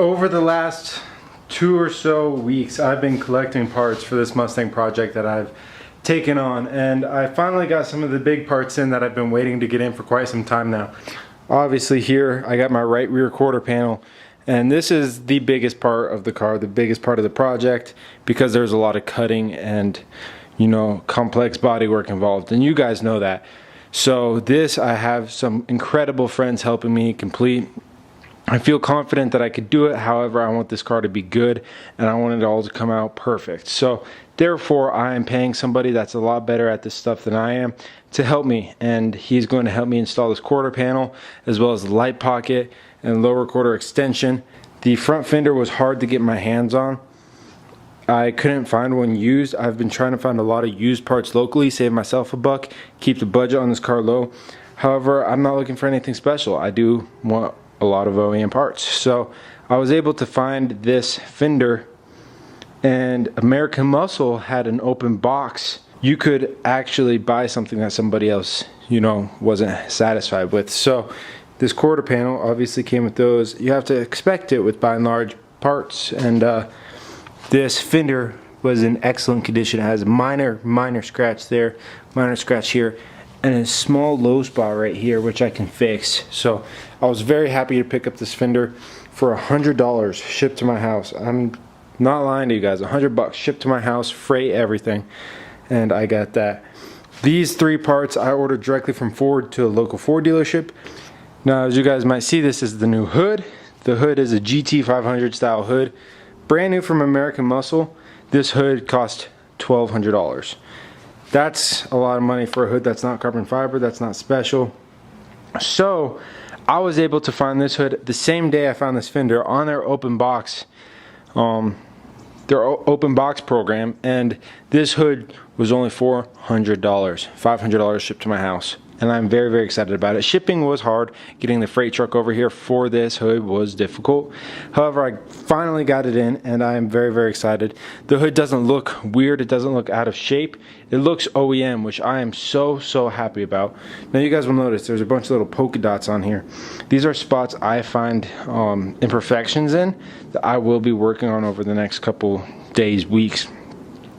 Over the last 2 or so weeks, I've been collecting parts for this Mustang project that I've taken on, and I finally got some of the big parts in that I've been waiting to get in for quite some time now. Obviously here I got my right rear quarter panel, and this is the biggest part of the car, the biggest part of the project, because there's a lot of cutting and, you know, complex bodywork involved, and you guys know that. So this, I have some incredible friends helping me complete. I feel confident that I could do it. However, I want this car to be good, and I want it all to come out perfect. So therefore, I am paying somebody that's a lot better at this stuff than I am to help me, and he's going to help me install this quarter panel as well as the light pocket and lower quarter extension. The front fender was hard to get my hands on. I couldn't find one used. I've been trying to find a lot of used parts locally, save myself a buck, keep the budget on this car low. However, I'm not looking for anything special. I do want a lot of OEM parts. So I was able to find this fender, and American Muscle had an open box. You could actually buy something that somebody else, you know, wasn't satisfied with. So this quarter panel obviously came with those. You have to expect it with by and large parts, and this fender was in excellent condition. It has a minor scratch there, minor scratch here, and a small low spot right here, which I can fix. So I was very happy to pick up this fender for $100 shipped to my house. I'm not lying to you guys, $100 shipped to my house, freight, everything, and I got that. These 3 parts I ordered directly from Ford to a local Ford dealership. Now, as you guys might see, this is the new hood. The hood is a GT500 style hood, brand new from American Muscle. This hood cost $1,200. That's a lot of money for a hood that's not carbon fiber, that's not special. So I was able to find this hood the same day I found this fender on their open box program, and this hood was only $400, $500 shipped to my house. And I'm very, very excited about it. Shipping was hard. Getting the freight truck over here for this hood was difficult. However, I finally got it in, and I am very, very excited. The hood doesn't look weird. It doesn't look out of shape. It looks OEM, which I am so happy about. Now, you guys will notice there's a bunch of little polka dots on here. These are spots I find imperfections in that I will be working on over the next couple days, weeks.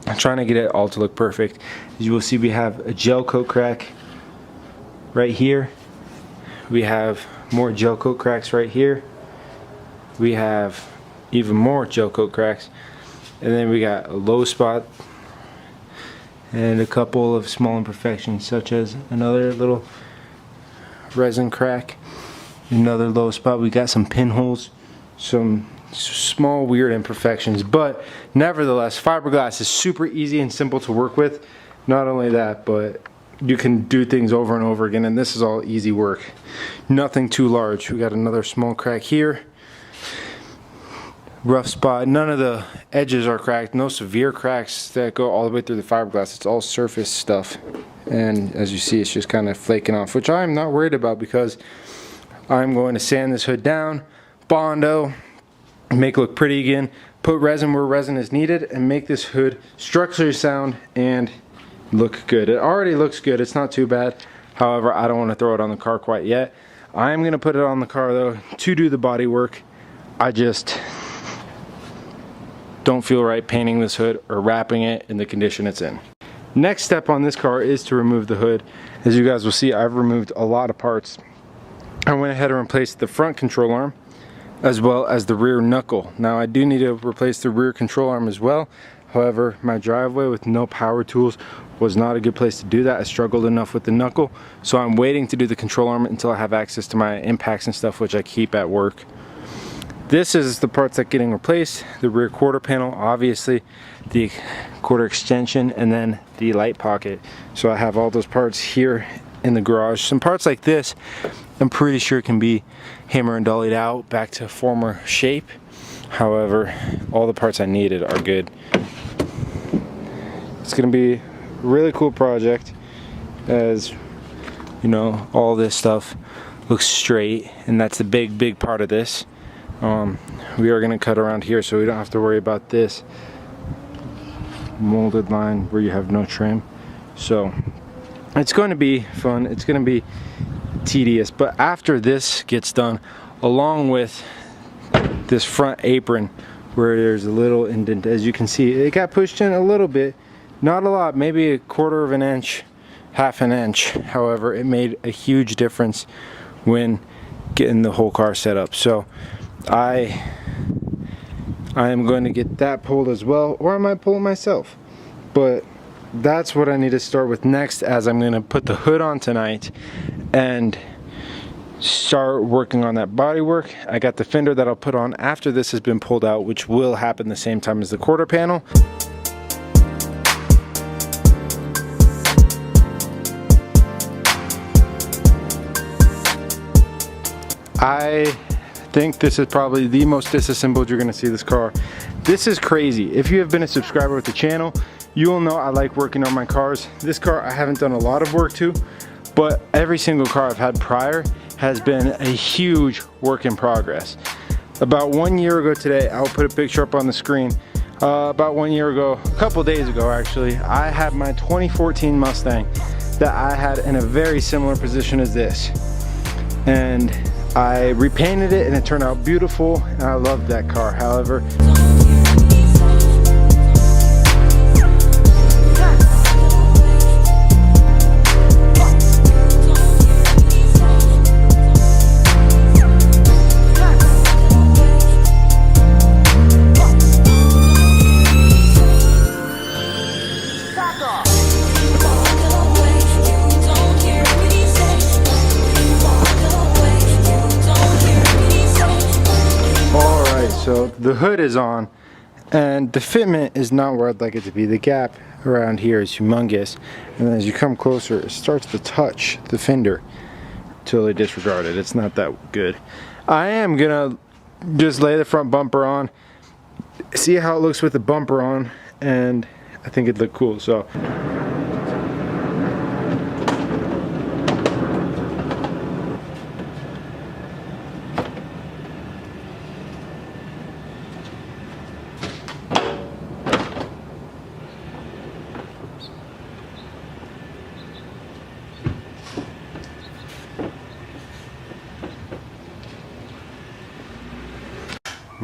I'm trying to get it all to look perfect. As you will see, we have a gel coat crack right here. We have more gel coat cracks right here. We have even more gel coat cracks, and then we got a low spot and a couple of small imperfections, such as another little resin crack, another low spot. We got some pinholes, some small weird imperfections, but nevertheless, fiberglass is super easy and simple to work with. Not only that, but you can do things over and over again, and this is all easy work. Nothing too large. We got another small crack here. Rough spot. None of the edges are cracked. No severe cracks that go all the way through the fiberglass. It's all surface stuff. And as you see, it's just kind of flaking off, which I'm not worried about because I'm going to sand this hood down, Bondo, make it look pretty again, put resin where resin is needed, and make this hood structurally sound and look good. It already looks good. It's not too bad. However, I don't want to throw it on the car quite yet. I am going to put it on the car though to do the body work. I just don't feel right painting this hood or wrapping it in the condition it's in. Next step on this car is to remove the hood. As you guys will see, I've removed a lot of parts. I went ahead and replaced the front control arm as well as the rear knuckle. Now, I do need to replace the rear control arm as well. However, my driveway with no power tools was not a good place to do that. I struggled enough with the knuckle, so I'm waiting to do the control arm until I have access to my impacts and stuff, which I keep at work. This is the parts that are getting replaced. The rear quarter panel, obviously, the quarter extension, and then the light pocket. So I have all those parts here in the garage. Some parts like this, I'm pretty sure can be hammer and dollied out back to former shape. However, all the parts I needed are good. It's gonna be a really cool project, as you know, all this stuff looks straight, and that's the big part of this. We are gonna cut around here so we don't have to worry about this molded line where you have no trim. So it's going to be fun. It's going to be tedious, but after this gets done, along with this front apron where there's a little indent. As you can see, it got pushed in a little bit, not a lot, maybe a quarter of an inch, half an inch. However, it made a huge difference when getting the whole car set up. So I am going to get that pulled as well, or I might pull it myself. But that's what I need to start with next, as I'm going to put the hood on tonight and start working on that body work. I got the fender that I'll put on after this has been pulled out, which will happen the same time as the quarter panel. I think this is probably the most disassembled you're gonna see this car. This is crazy. If you have been a subscriber with the channel, you will know I like working on my cars. This car I haven't done a lot of work to, but every single car I've had prior has been a huge work in progress. About 1 year ago today, I'll put a picture up on the screen. About 1 year ago, a couple days ago actually, I had my 2014 Mustang that I had in a very similar position as this. And I repainted it and it turned out beautiful, and I loved that car. However, so the hood is on and the fitment is not where I'd like it to be. The gap around here is humongous, and then as you come closer it starts to touch the fender. Totally disregard it, it's not that good. I am gonna just lay the front bumper on, see how it looks with the bumper on, and I think it'd look cool. So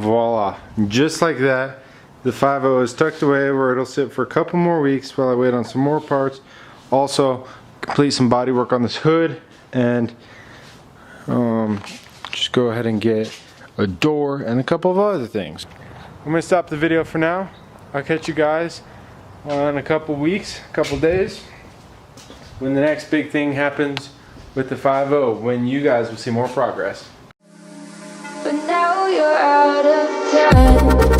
voila, just like that, the 5.0 is tucked away where it'll sit for a couple more weeks while I wait on some more parts. Also complete some body work on this hood, and just go ahead and get a door and a couple of other things. I'm gonna stop the video for now. I'll catch you guys in a couple weeks, a couple days, when the next big thing happens with the 5.0, when you guys will see more progress. But now you're out of time.